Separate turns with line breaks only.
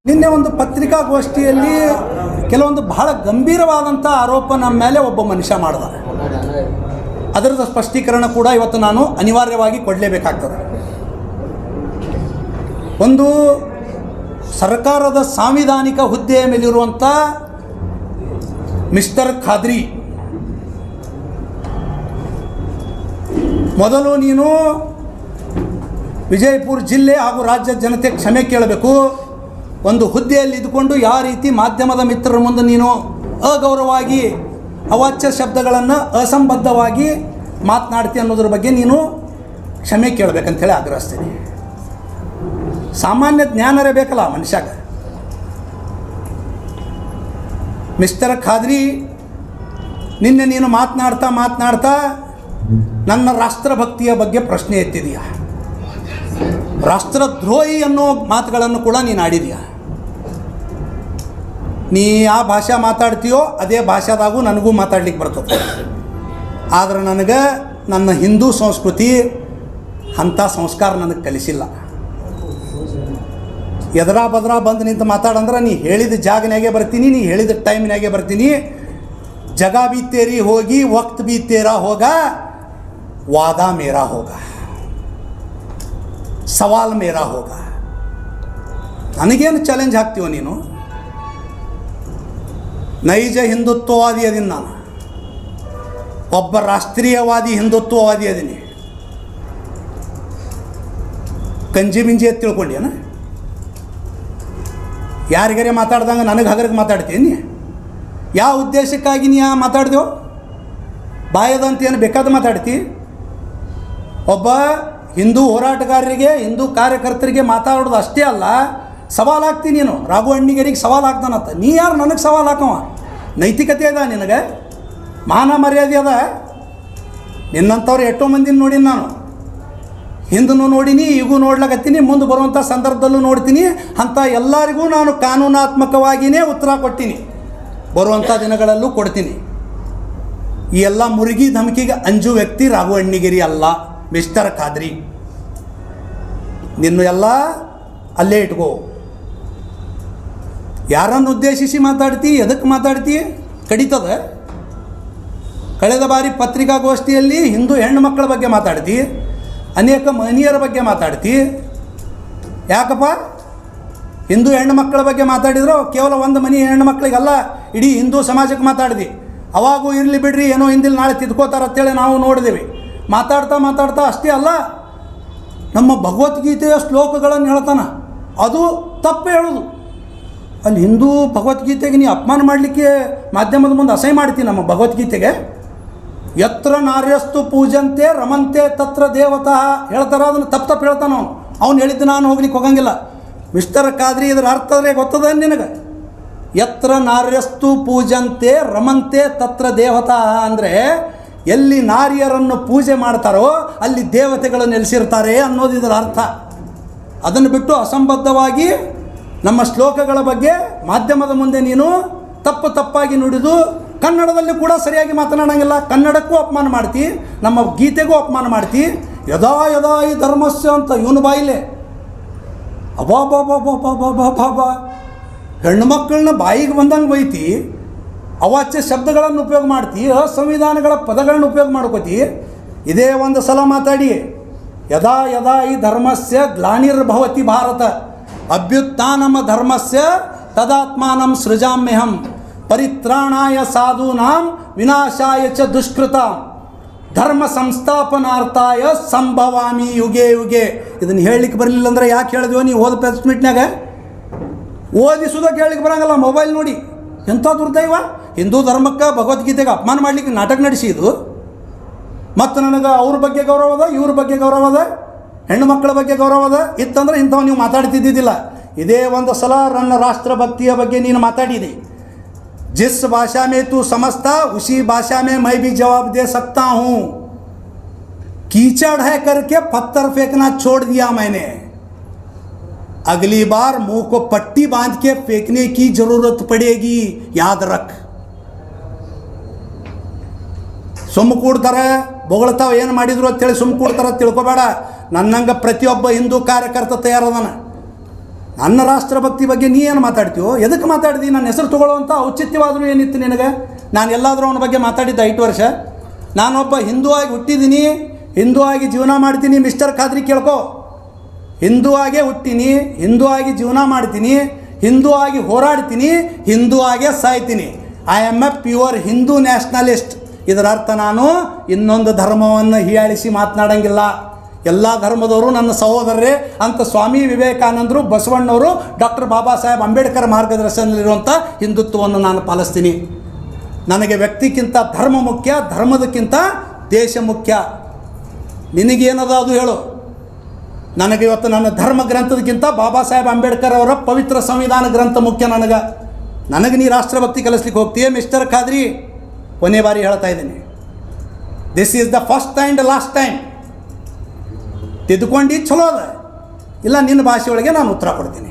ನಿನ್ನೆ ಒಂದು ಪತ್ರಿಕಾಗೋಷ್ಠಿಯಲ್ಲಿ ಕೆಲವೊಂದು ಬಹಳ ಗಂಭೀರವಾದಂಥ ಆರೋಪ ನಮ್ಮ ಮೇಲೆ ಒಬ್ಬ ಮನುಷ್ಯ ಮಾಡಿದ. ಅದರದ ಸ್ಪಷ್ಟೀಕರಣ ಕೂಡ ಇವತ್ತು ನಾನು ಅನಿವಾರ್ಯವಾಗಿ ಕೊಡಲೇಬೇಕಾಗ್ತದೆ. ಒಂದು ಸರ್ಕಾರದ ಸಾಂವಿಧಾನಿಕ ಹುದ್ದೆಯ ಮೇಲಿರುವಂಥ ಮಿಸ್ಟರ್ ಖಾದ್ರಿ, ಮೊದಲು ನೀನು ವಿಜಯಪುರ ಜಿಲ್ಲೆ ಹಾಗೂ ರಾಜ್ಯದ ಜನತೆ ಕ್ಷಮೆ ಕೇಳಬೇಕು. ಒಂದು ಹುದ್ದೆಯಲ್ಲಿ ಇದ್ದುಕೊಂಡು ಯಾವ ರೀತಿ ಮಾಧ್ಯಮದ ಮಿತ್ರರ ಮುಂದೆ ನೀನು ಅಗೌರವವಾಗಿ ಅವಾಚ್ಯ ಶಬ್ದಗಳನ್ನು ಅಸಂಬದ್ಧವಾಗಿ ಮಾತನಾಡ್ತಿ ಅನ್ನೋದ್ರ ಬಗ್ಗೆ ನೀನು ಕ್ಷಮೆ ಕೇಳಬೇಕಂತೇಳಿ ಆಗ್ರಹಿಸ್ತೀನಿ. ಸಾಮಾನ್ಯ ಜ್ಞಾನರೇ ಬೇಕಲ್ಲ ಮನುಷ್ಯಾಗ. ಮಿಸ್ಟರ್ ಖಾದ್ರಿ, ನಿನ್ನೆ ನೀನು ಮಾತನಾಡ್ತಾ ನನ್ನ ರಾಷ್ಟ್ರಭಕ್ತಿಯ ಬಗ್ಗೆ ಪ್ರಶ್ನೆ ಎತ್ತಿದೀಯ. ರಾಷ್ಟ್ರದ್ರೋಹಿ ಅನ್ನೋ ಮಾತುಗಳನ್ನು ಕೂಡ ನೀನು ಆಡಿದೀಯ. ನೀ ಯಾವ ಭಾಷೆ ಮಾತಾಡ್ತೀಯೋ ಅದೇ ಭಾಷೆದಾಗೂ ನನಗೂ ಮಾತಾಡ್ಲಿಕ್ಕೆ ಬರ್ತದೆ. ಆದರೆ ನನಗೆ ನನ್ನ ಹಿಂದೂ ಸಂಸ್ಕೃತಿ ಅಂಥ ಸಂಸ್ಕಾರ ನನಗೆ ಕಲಿಸಿಲ್ಲ. ಎದರಾ ಬದರಾ ಬಂದು ನಿಂತು ಮಾತಾಡಂದ್ರೆ ನೀ ಹೇಳಿದ ಜಾಗನಾಗೆ ಬರ್ತೀನಿ, ನೀ ಹೇಳಿದ ಟೈಮ್ನಾಗೆ ಬರ್ತೀನಿ. ಜಗ ಬಿ ತೇರಿ ಹೋಗಿ ವಕ್ತ್ ಬಿ ತೇರಾ ಹೋಗ, ವಾದ ಮೇರಾ ಹೋಗ, ಸವಾಲ್ ಮೇರಾ ಹೋಗ. ನನಗೇನು ಚಾಲೆಂಜ್ ಹಾಕ್ತೀವೋ ನೀನು? ನೈಜ ಹಿಂದುತ್ವವಾದಿ ಅದೀನಿ ನಾನು, ಒಬ್ಬ ರಾಷ್ಟ್ರೀಯವಾದಿ ಹಿಂದುತ್ವವಾದಿ ಅದೀನಿ. ಕಂಜಿ ಮಿಂಜಿ ಅಂತ ತಿಳ್ಕೊಂಡೇನ? ಯಾರಿಗಾರೆ ಮಾತಾಡ್ದಂಗೆ ನನಗೆ ಹಗರಿಗೆ ಮಾತಾಡ್ತೀನಿ? ಯಾವ ಉದ್ದೇಶಕ್ಕಾಗಿ ನೀ ಮಾತಾಡ್ದೇವು? ಬಾಯದಂತ ಏನು ಬೇಕಾದ ಮಾತಾಡ್ತಿ? ಒಬ್ಬ ಹಿಂದೂ ಹೋರಾಟಗಾರರಿಗೆ, ಹಿಂದೂ ಕಾರ್ಯಕರ್ತರಿಗೆ ಮಾತಾಡೋದು ಅಷ್ಟೇ ಅಲ್ಲ, ಸವಾಲಾಗ್ತೀನಿ. ನೀನು ರಾಘು ಅಣ್ಣಿಗರಿಗೆ ಸವಾಲು ಹಾಕ್ತಾನಂತ. ನೀ ಯಾರು ನನಗೆ ಸವಾಲು ಹಾಕವ? ನೈತಿಕತೆ ಅದ ನಿನಗೆ? ಮಾನ ಮರ್ಯಾದೆ ಅದ? ನಿನ್ನಂಥವ್ರು ಎಷ್ಟೋ ಮಂದಿನ ನೋಡೀನಿ ನಾನು. ಹಿಂದೂ ನೋಡೀನಿ, ಈಗೂ ನೋಡ್ಲಾಕತ್ತೀನಿ, ಮುಂದೆ ಬರುವಂಥ ಸಂದರ್ಭದಲ್ಲೂ ನೋಡ್ತೀನಿ. ಅಂಥ ಎಲ್ಲರಿಗೂ ನಾನು ಕಾನೂನಾತ್ಮಕವಾಗಿಯೇ ಉತ್ತರ ಕೊಡ್ತೀನಿ, ಬರುವಂಥ ದಿನಗಳಲ್ಲೂ ಕೊಡ್ತೀನಿ. ಈ ಎಲ್ಲ ಮುರುಗಿ ಧಮಕಿಗೆ ಅಂಜು ವ್ಯಕ್ತಿ ರಾಘು ಅಣ್ಣಿಗಿರಿ ಅಲ್ಲ, ಮಿಸ್ಟರ್ ಖಾದ್ರಿ. ನಿನ್ನ ಎಲ್ಲ ಅಲ್ಲೇ ಇಟ್ಕೋ. ಯಾರನ್ನು ಉದ್ದೇಶಿಸಿ ಮಾತಾಡ್ತಿ, ಎದಕ್ಕೆ ಮಾತಾಡ್ತಿ ಕಡಿತದ. ಕಳೆದ ಬಾರಿ ಪತ್ರಿಕಾಗೋಷ್ಠಿಯಲ್ಲಿ ಹಿಂದೂ ಹೆಣ್ಣು ಮಕ್ಕಳ ಬಗ್ಗೆ ಮಾತಾಡ್ತಿ, ಅನೇಕ ಮಹನೀಯರ ಬಗ್ಗೆ ಮಾತಾಡ್ತಿ. ಯಾಕಪ್ಪ? ಹಿಂದೂ ಹೆಣ್ಣು ಮಕ್ಕಳ ಬಗ್ಗೆ ಮಾತಾಡಿದ್ರು ಕೇವಲ ಒಂದು ಮನೆ ಹೆಣ್ಣು ಮಕ್ಕಳಿಗಲ್ಲ, ಇಡೀ ಹಿಂದೂ ಸಮಾಜಕ್ಕೆ ಮಾತಾಡಿದ್ವಿ. ಅವಾಗೂ ಇರಲಿ ಬಿಡ್ರಿ, ಏನೋ ಹಿಂದಿಲ್ ನಾಳೆ ತಿದ್ಕೋತಾರಂತೇಳಿ ನಾವು ನೋಡಿದೆವು. ಮಾತಾಡ್ತಾ ಅಷ್ಟೇ ಅಲ್ಲ, ನಮ್ಮ ಭಗವದ್ಗೀತೆಯ ಶ್ಲೋಕಗಳನ್ನು ಹೇಳ್ತಾನೆ, ಅದು ತಪ್ಪು ಹೇಳೋದು. ಅಲ್ಲಿ ಹಿಂದೂ ಭಗವದ್ಗೀತೆಗೆ ನೀ ಅಪಮಾನ ಮಾಡಲಿಕ್ಕೆ ಮಾಧ್ಯಮದ ಮುಂದೆ ಅಸಹ್ಯ ಮಾಡ್ತೀನಿ. ನಮ್ಮ ಭಗವದ್ಗೀತೆಗೆ ಯತ್ರ ನಾರ್ಯಸ್ತು ಪೂಜಂತೆ ರಮಂತೆ ತತ್ರ ದೇವತಾ ಹೇಳ್ತಾರೆ, ಅದನ್ನು ತಪ್ಪು ಹೇಳ್ತಾನೆ ಅವನು. ಅವ್ನು ಹೇಳಿದ್ದು ನಾನು ಹೋಗ್ಲಿಕ್ಕೆ ಹೋಗಂಗಿಲ್ಲ. ಮಿಸ್ಟರ್ ಖಾದ್ರಿ, ಇದರ ಅರ್ಥದ್ರೆ ಗೊತ್ತದ ನಿನಗೆ? ಯತ್ರ ನಾರ್ಯಸ್ತು ಪೂಜಂತೆ ರಮಂತೆ ತತ್ರ ದೇವತಾ ಅಂದರೆ ಎಲ್ಲಿ ನಾರಿಯರನ್ನು ಪೂಜೆ ಮಾಡ್ತಾರೋ ಅಲ್ಲಿ ದೇವತೆಗಳು ನೆಲೆಸಿರ್ತಾರೆ ಅನ್ನೋದು ಇದರ ಅರ್ಥ. ಅದನ್ನು ಬಿಟ್ಟು ಅಸಂಬದ್ಧವಾಗಿ ನಮ್ಮ ಶ್ಲೋಕಗಳ ಬಗ್ಗೆ ಮಾಧ್ಯಮದ ಮುಂದೆ ನೀನು ತಪ್ಪಾಗಿ ನುಡಿದು, ಕನ್ನಡದಲ್ಲಿ ಕೂಡ ಸರಿಯಾಗಿ ಮಾತನಾಡೋಂಗಿಲ್ಲ. ಕನ್ನಡಕ್ಕೂ ಅಪಮಾನ ಮಾಡ್ತಿ, ನಮ್ಮ ಗೀತೆಗೂ ಅಪಮಾನ ಮಾಡ್ತಿ. ಯದಾ ಯದಾ ಈ ಧರ್ಮಸ್ಯ ಅಂತ ಇವನು ಬಾಯಿಲೆ ಅಬಾಬಾಬಾಬಾಬಾಬಾಬಾಬಾ. ಹೆಣ್ಣು ಮಕ್ಕಳನ್ನ ಬಾಯಿಗೆ ಬಂದಂಗೆ ಬೈತಿ, ಅವಾಚ್ಯ ಶಬ್ದಗಳನ್ನು ಉಪಯೋಗ ಮಾಡ್ತಿ, ಅಸಂವಿಧಾನಗಳ ಪದಗಳನ್ನು ಉಪಯೋಗ ಮಾಡ್ಕೋತಿ. ಇದೇ ಒಂದು ಸಲ ಮಾತಾಡಿ, ಯದಾ ಯದಾ ಈ ಧರ್ಮಸ್ಯ ಗ್ಲಾನಿರ್ಭವತಿ ಭಾರತ ಅಭ್ಯುತ್ಥಾನಮ ಧರ್ಮಸ್ಯ ತದಾತ್ಮಾನಂ ಸೃಜಾಮ್ಯಹಂ ಪರಿತ್ರಾಣಾಯ ಸಾಧೂನಾಂ ವಿನಾಶಾಯ ಚ ದುಷ್ಕೃತಾಂ ಧರ್ಮ ಸಂಸ್ಥಾಪನಾರ್ಥಾಯ ಸಂಭವಾಮಿ ಯುಗೆ ಯುಗೆ. ಇದನ್ನು ಹೇಳಲಿಕ್ಕೆ ಬರಲಿಲ್ಲ ಅಂದ್ರೆ ಯಾಕೆ ಹೇಳಿದ್ವೋ? ನೀವು ಓದ ಪ್ರೆಸ್ ಮೀಟ್ನಾಗ ಓದಿಸೋದಕ್ಕೆ ಹೇಳಲಿಕ್ಕೆ ಬರೋಂಗಲ್ಲ, ಮೊಬೈಲ್ ನೋಡಿ. ಎಂಥ ದುರ್ದೈವ! ಹಿಂದೂ ಧರ್ಮಕ್ಕೆ ಭಗವದ್ಗೀತೆಗೆ ಅಪಮಾನ ಮಾಡಲಿಕ್ಕೆ ನಾಟಕ ನಡೆಸಿದ್ದು. ಮತ್ತು ನನಗೆ ಅವ್ರ ಬಗ್ಗೆ ಗೌರವ ಅದ, ಇವ್ರ ಬಗ್ಗೆ ಗೌರವ ಅದ, ಹೆಣ್ಣು ಮಕ್ಕಳ ಬಗ್ಗೆ ಗೌರವ ಅದ. ಇತ್ತಂದ್ರೆ ಇಂಥವು ನೀವು ಮಾತಾಡ್ತಿದ್ದಿದ್ದಿಲ್ಲ. ಇದೇ ಒಂದು ಸಲ ನನ್ನ ರಾಷ್ಟ್ರಭಕ್ತಿಯ ಬಗ್ಗೆ ನೀನು ಮಾತಾಡಿದೆ. जिस भाषा में तू समझता उसी भाषा में मैं भी जवाब दे सकता हूँ. कीचड़ है करके पत्थर फेंकना छोड़ दिया मैंने. अगली बार मुंह को पट्टी बांध के फेंकने की जरूरत पड़ेगी, याद रख. ಸುಮ್ಮ ಕೂಡ್ತಾರೆ, ಬೊಗಳ್ತಾವ ಏನು ಮಾಡಿದ್ರು ಅಂತೇಳಿ ಸುಮ್ಮ ಕೊಡ್ತಾರ ತಿಳ್ಕೊಬೇಡ. ನನ್ನಂಗೆ ಪ್ರತಿಯೊಬ್ಬ ಹಿಂದೂ ಕಾರ್ಯಕರ್ತ ತಯಾರದಾನ. ನನ್ನ ರಾಷ್ಟ್ರಭಕ್ತಿ ಬಗ್ಗೆ ನೀ ಏನು ಮಾತಾಡ್ತೀವೋ, ಎದಕ್ಕೆ ಮಾತಾಡ್ದಿ? ನನ್ನ ಹೆಸರು ತೊಗೊಳ್ಳೋವಂಥ ಔಚಿತ್ಯವಾದರೂ ಏನಿತ್ತು ನಿನಗೆ? ನಾನು ಎಲ್ಲಾದರೂ ಅವನ ಬಗ್ಗೆ ಮಾತಾಡಿದ್ದ 5 ವರ್ಷ? ನಾನೊಬ್ಬ ಹಿಂದೂ ಆಗಿ ಹುಟ್ಟಿದ್ದೀನಿ, ಹಿಂದೂ ಆಗಿ ಜೀವನ ಮಾಡ್ತೀನಿ. ಮಿಸ್ಟರ್ ಖಾದ್ರಿ ಕೇಳ್ಕೊ, ಹಿಂದೂ ಆಗೇ ಹುಟ್ಟೀನಿ, ಹಿಂದೂ ಆಗಿ ಜೀವನ ಮಾಡ್ತೀನಿ, ಹಿಂದೂ ಆಗಿ ಹೋರಾಡ್ತೀನಿ, ಹಿಂದೂ ಆಗೇ ಸಾಯ್ತೀನಿ. I am a pure Hindu nationalist. ಇದರ ಅರ್ಥ ನಾನು ಇನ್ನೊಂದು ಧರ್ಮವನ್ನು ಹೀಯಾಳಿಸಿ ಮಾತನಾಡಂಗಿಲ್ಲ. ಎಲ್ಲ ಧರ್ಮದವರು ನನ್ನ ಸಹೋದರರೇ ಅಂತ ಸ್ವಾಮಿ ವಿವೇಕಾನಂದರು, ಬಸವಣ್ಣವರು, ಡಾಕ್ಟರ್ ಬಾಬಾ ಸಾಹೇಬ್ ಅಂಬೇಡ್ಕರ್ ಮಾರ್ಗದರ್ಶನದಲ್ಲಿರುವಂಥ ಹಿಂದುತ್ವವನ್ನು ನಾನು ಪಾಲಿಸ್ತೀನಿ. ನನಗೆ ವ್ಯಕ್ತಿಗಿಂತ ಧರ್ಮ ಮುಖ್ಯ, ಧರ್ಮದಕ್ಕಿಂತ ದೇಶ ಮುಖ್ಯ. ನಿನಗೇನದ ಅದು ಹೇಳು. ನನಗೆ ಇವತ್ತು ನನ್ನ ಧರ್ಮ ಗ್ರಂಥದಕ್ಕಿಂತ ಬಾಬಾ ಸಾಹೇಬ್ ಅಂಬೇಡ್ಕರ್ ಅವರ ಪವಿತ್ರ ಸಂವಿಧಾನ ಗ್ರಂಥ ಮುಖ್ಯ. ನನಗೆ ನೀ ರಾಷ್ಟ್ರಭಕ್ತಿ ಕಲಿಸ್ಲಿಕ್ಕೆ ಹೋಗ್ತೀಯ? ಮಿಸ್ಟರ್ ಖಾದ್ರಿ, ಕೊನೆ ಬಾರಿ ಹೇಳ್ತಾ ಇದ್ದೀನಿ, this is the first and last time. ತಿದ್ದುಕೊಂಡು ಚಲೋ ಅದ, ಇಲ್ಲ ನಿನ್ನ ಭಾಷೆಯೊಳಗೆ ನಾನು ಉತ್ತರ ಕೊಡ್ತೀನಿ.